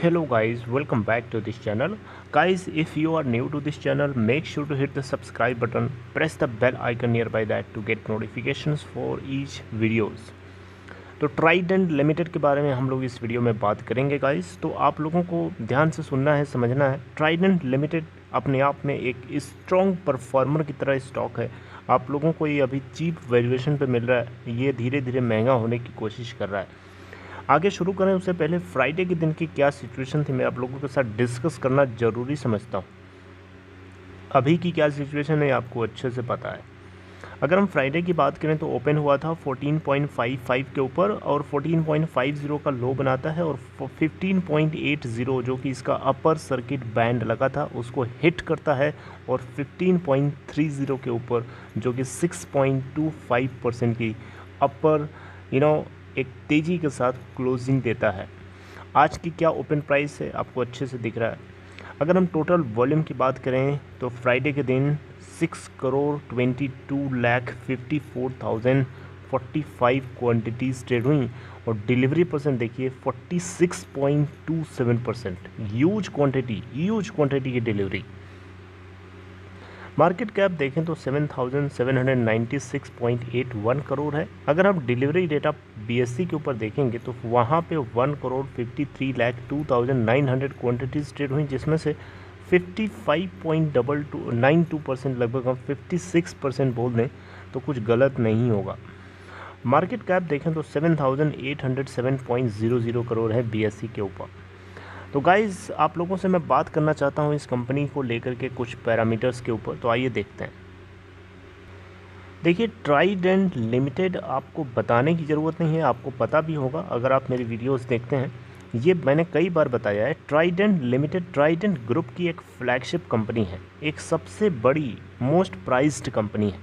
Hello guys, welcome back to this channel. Guys, if you are new to this channel, make sure to hit the subscribe button, press the bell icon nearby that to get notifications for each videos. तो Trident limited के बारे में हम लोग इस video में बात करेंगे गाइस। तो आप लोगों को ध्यान से सुनना है, समझना है। ट्राइडेंट लिमिटेड अपने आप में एक स्ट्रॉन्ग परफॉर्मर की तरह स्टॉक है। आप लोगों को ये अभी चीप वैल्यूएशन पे मिल रहा है, ये धीरे धीरे महंगा होने की कोशिश कर रहा है। आगे शुरू करें उससे पहले फ्राइडे के दिन की क्या सिचुएशन थी मैं आप लोगों के साथ डिस्कस करना ज़रूरी समझता हूँ। अभी की क्या सिचुएशन है आपको अच्छे से पता है। अगर हम फ्राइडे की बात करें तो ओपन हुआ था 14.55 के ऊपर और 14.50 का लो बनाता है और 15.80 जो कि इसका अपर सर्किट बैंड लगा था उसको हिट करता है और 15.30 के ऊपर जो कि 6.25% की अपर एक तेज़ी के साथ क्लोजिंग देता है। आज की क्या ओपन प्राइस है आपको अच्छे से दिख रहा है। अगर हम टोटल वॉल्यूम की बात करें तो फ्राइडे के दिन 6,22,54,045 क्वांटिटीज़ ट्रेड हुई और डिलीवरी परसेंट देखिए 46.27%। ह्यूज क्वांटिटी की डिलीवरी। मार्केट कैप देखें तो 7,796.81 करोड़ है। अगर हम डिलीवरी डेटा बीएससी के ऊपर देखेंगे तो वहाँ पे 1,53,02,900 क्वांटिटीज़ ट्रेड हुई, जिसमें से 55.92% लगभग हम 56% बोल दें तो कुछ गलत नहीं होगा। मार्केट कैप देखें तो 7,807.00 करोड़ है बीएससी के ऊपर। तो गाइज़ आप लोगों से मैं बात करना चाहता हूँ इस कंपनी को लेकर के कुछ पैरामीटर्स के ऊपर। तो आइए देखते हैं। देखिए ट्राइडेंट लिमिटेड आपको बताने की ज़रूरत नहीं है, आपको पता भी होगा अगर आप मेरी वीडियोस देखते हैं। ये मैंने कई बार बताया है। ट्राइडेंट लिमिटेड ट्राइडेंट ग्रुप की एक फ्लैगशिप कंपनी है, एक सबसे बड़ी मोस्ट प्राइज्ड कंपनी है।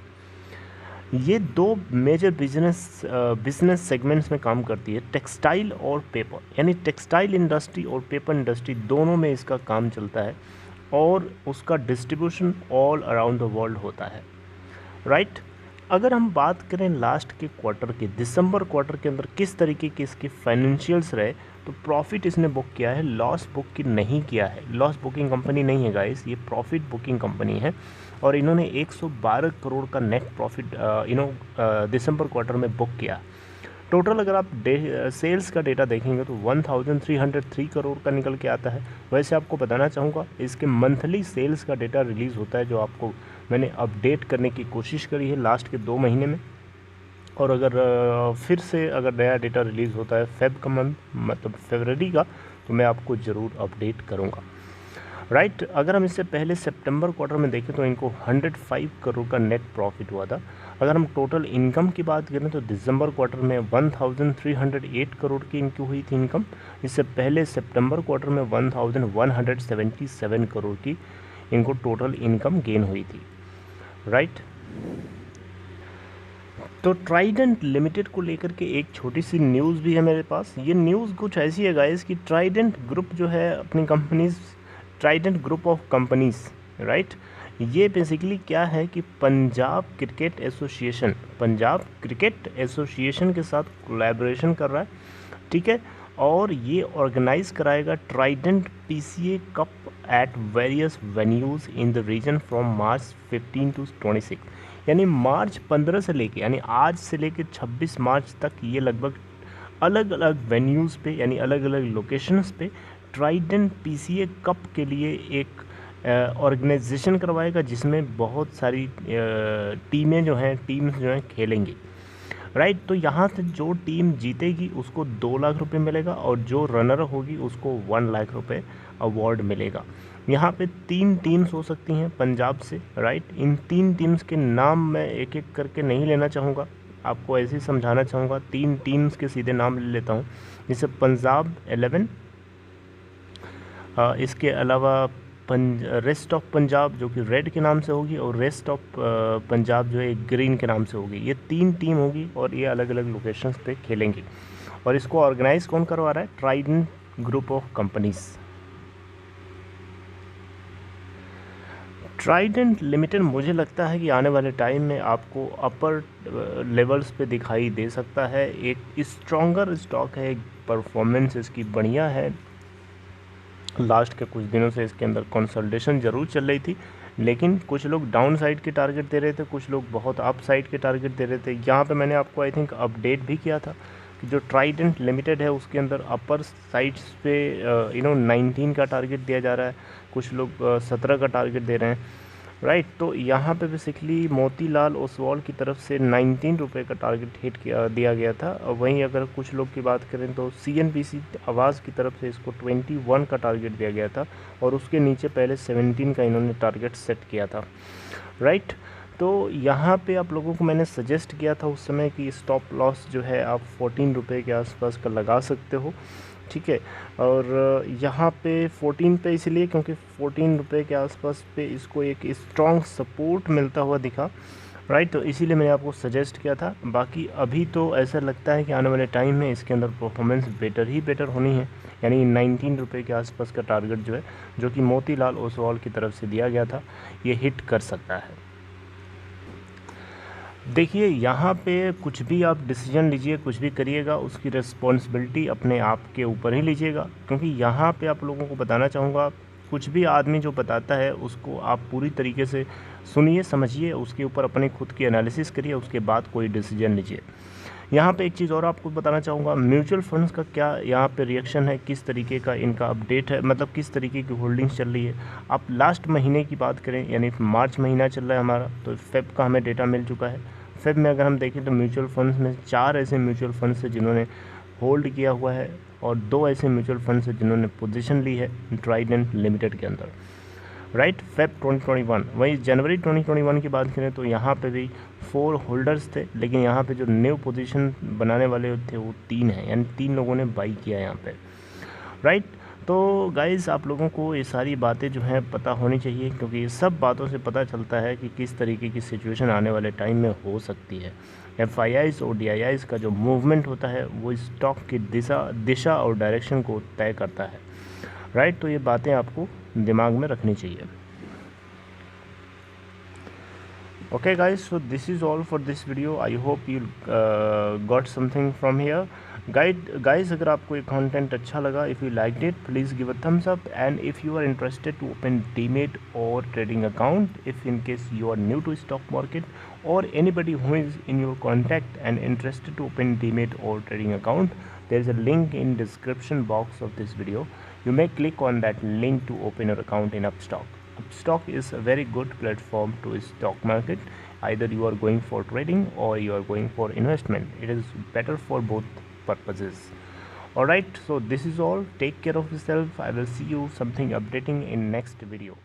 ये दो मेजर बिजनेस सेगमेंट्स में काम करती है, टेक्सटाइल और पेपर, यानी टेक्सटाइल इंडस्ट्री और पेपर इंडस्ट्री दोनों में इसका काम चलता है और उसका distribution all around the world होता है, राइट। अगर हम बात करें लास्ट के क्वार्टर के, दिसंबर क्वार्टर के अंदर किस तरीके के इसके फाइनेंशियल्स रहे, तो प्रॉफिट इसने बुक किया है, लॉस बुक की नहीं किया है। लॉस बुकिंग कंपनी नहीं है गाइस, ये प्रॉफिट बुकिंग कंपनी है और इन्होंने 112 करोड़ का नेट प्रॉफिट दिसंबर क्वार्टर में बुक किया। टोटल अगर आप सेल्स का डेटा देखेंगे तो 1303 करोड़ का निकल के आता है। वैसे आपको बताना चाहूँगा इसके मंथली सेल्स का डेटा रिलीज़ होता है, जो आपको मैंने अपडेट करने की कोशिश करी है लास्ट के 2 महीने में। और अगर फिर से अगर नया डेटा रिलीज़ होता है फेब का मंथ, मतलब फरवरी का, तो मैं आपको ज़रूर अपडेट करूँगा, राइट। अगर हम इससे पहले सितंबर क्वार्टर में देखें तो इनको 105 करोड़ का नेट प्रॉफिट हुआ था। अगर हम टोटल इनकम की बात करें तो दिसंबर क्वार्टर में 1308 करोड़ की इनकी हुई थी इनकम। इससे पहले सितंबर क्वार्टर में 1177 करोड़ की इनको टोटल इनकम गेन हुई थी, राइट। तो ट्राइडेंट लिमिटेड को लेकर के एक छोटी सी न्यूज़ भी है मेरे पास। ये न्यूज़ कुछ ऐसी है गाइस कि ट्राइडेंट ग्रुप जो है अपनी companies, Trident group of companies, right, ये बेसिकली क्या है कि पंजाब क्रिकेट एसोसिएशन के साथ कोलैबोरेशन कर रहा है, ठीक है। और ये ऑर्गेनाइज कराएगा Trident PCA cup at various venues in the region from March 15 to 26, यानी मार्च 15 से लेके, यानी आज से लेके 26 मार्च तक ये लगभग अलग अलग वेन्यूज़ पे, यानी अलग अलग लोकेशंस पे ट्राइडेंट पीसीए कप के लिए एक ऑर्गेनाइजेशन करवाएगा, जिसमें बहुत सारी टीम्स जो हैं खेलेंगी, राइट। तो यहाँ से जो टीम जीतेगी उसको 2 लाख रुपए मिलेगा और जो रनर होगी उसको 1 लाख रुपए अवार्ड मिलेगा। यहाँ पे 3 टीम्स हो सकती हैं पंजाब से, राइट। इन 3 टीम्स के नाम मैं एक एक करके नहीं लेना चाहूँगा, आपको ऐसे ही समझाना चाहूँगा। 3 टीम्स के सीधे नाम ले लेता हूँ, जैसे पंजाब 11, इसके अलावा रेस्ट ऑफ पंजाब जो कि रेड के नाम से होगी और रेस्ट ऑफ पंजाब जो है ग्रीन के नाम से होगी। ये 3 टीम होगी और ये अलग अलग लोकेशंस पे खेलेंगी। और इसको ऑर्गेनाइज कौन करवा रहा है? Trident group of companies. Trident limited मुझे लगता है कि आने वाले टाइम में आपको अपर लेवल्स पे दिखाई दे सकता है। एक स्ट्रॉन्गर स्टॉक है, परफॉर्मेंस इसकी बढ़िया है। लास्ट के कुछ दिनों से इसके अंदर कंसोलिडेशन ज़रूर चल रही थी, लेकिन कुछ लोग डाउन साइड के टारगेट दे रहे थे, कुछ लोग बहुत अप साइड के टारगेट दे रहे थे। यहाँ पे मैंने आपको आई थिंक अपडेट भी किया था कि जो ट्राइडेंट लिमिटेड है उसके अंदर अपर साइड्स पे 19 का टारगेट दिया जा रहा है, कुछ लोग 17 का टारगेट दे रहे हैं, राइट। तो यहाँ पे बेसिकली मोतीलाल ओसवाल की तरफ से 19 रुपये का टारगेट हिट दिया गया था। और वहीं अगर कुछ लोग की बात करें तो CNBC आवाज़ की तरफ से इसको 21 का टारगेट दिया गया था, और उसके नीचे पहले 17 का इन्होंने टारगेट सेट किया था, राइट। तो यहाँ पे आप लोगों को मैंने सजेस्ट किया था उस समय कि स्टॉप लॉस जो है आप 14 रुपये के आसपास का लगा सकते हो, ठीक है। और यहाँ पे 14 पे इसलिए क्योंकि 14 रुपये के आसपास पे इसको एक स्ट्रॉन्ग सपोर्ट मिलता हुआ दिखा, राइट। तो इसीलिए मैंने आपको सजेस्ट किया था। बाकी अभी तो ऐसा लगता है कि आने वाले टाइम में इसके अंदर परफॉर्मेंस बेटर होनी है, यानी 19 रुपये के आसपास का टारगेट जो है, जो कि मोतीलाल ओसवाल की तरफ से दिया गया था, ये हिट कर सकता है। देखिए यहाँ पे कुछ भी आप डिसीजन लीजिए, कुछ भी करिएगा, उसकी रिस्पॉन्सिबिलिटी अपने आप के ऊपर ही लीजिएगा। क्योंकि यहाँ पे आप लोगों को बताना चाहूँगा, कुछ भी आदमी जो बताता है उसको आप पूरी तरीके से सुनिए, समझिए, उसके ऊपर अपने खुद की एनालिसिस करिए, उसके बाद कोई डिसीजन लीजिए। यहाँ पे एक चीज़ और आपको बताना चाहूँगा, म्यूचुअल फंड्स का क्या यहाँ पे रिएक्शन है, किस तरीके का इनका अपडेट है, मतलब किस तरीके की होल्डिंग्स चल रही है। आप लास्ट महीने की बात करें, यानी मार्च महीना चल रहा है हमारा, तो फेब का हमें डेटा मिल चुका है। फेब में अगर हम देखें तो म्यूचुअल फंड्स में 4 ऐसे म्यूचुअल फंड्स हैं जिन्होंने होल्ड किया हुआ है, और 2 ऐसे म्यूचुअल फंड्स हैं जिन्होंने पोजीशन ली है ट्राइडेंट लिमिटेड के अंदर, राइट। फेब 2021। वहीं जनवरी 2021 की बात करें तो यहाँ पे भी 4 होल्डर्स थे, लेकिन यहाँ पे जो न्यू पोजीशन बनाने वाले थे वो 3 हैं, यानी 3 लोगों ने बाई किया यहाँ पे, राइट। तो गाइज़ आप लोगों को ये सारी बातें जो हैं पता होनी चाहिए, क्योंकि ये सब बातों से पता चलता है कि किस तरीके की सिचुएशन आने वाले टाइम में हो सकती है। FIIs और DIIs का जो मूवमेंट होता है वो स्टॉक की दिशा और डायरेक्शन को तय करता है, राइट। तो ये बातें आपको दिमाग में रखनी चाहिए। Okay guys, so this is all for this video. I hope you got something from here. Guys, अगर आपको ये content अच्छा लगा, if you liked it, please give a thumbs up. And if you are interested to open Demat or trading account, if in case you are new to stock market, or anybody who is in your contact and interested to open Demat or trading account, there is a link in description box of this video. You may click on that link to open your account in Upstock. Upstock is a very good platform to stock market. Either you are going for trading or you are going for investment. It is better for both purposes. Alright, so this is all. Take care of yourself. I will see you something updating in next video.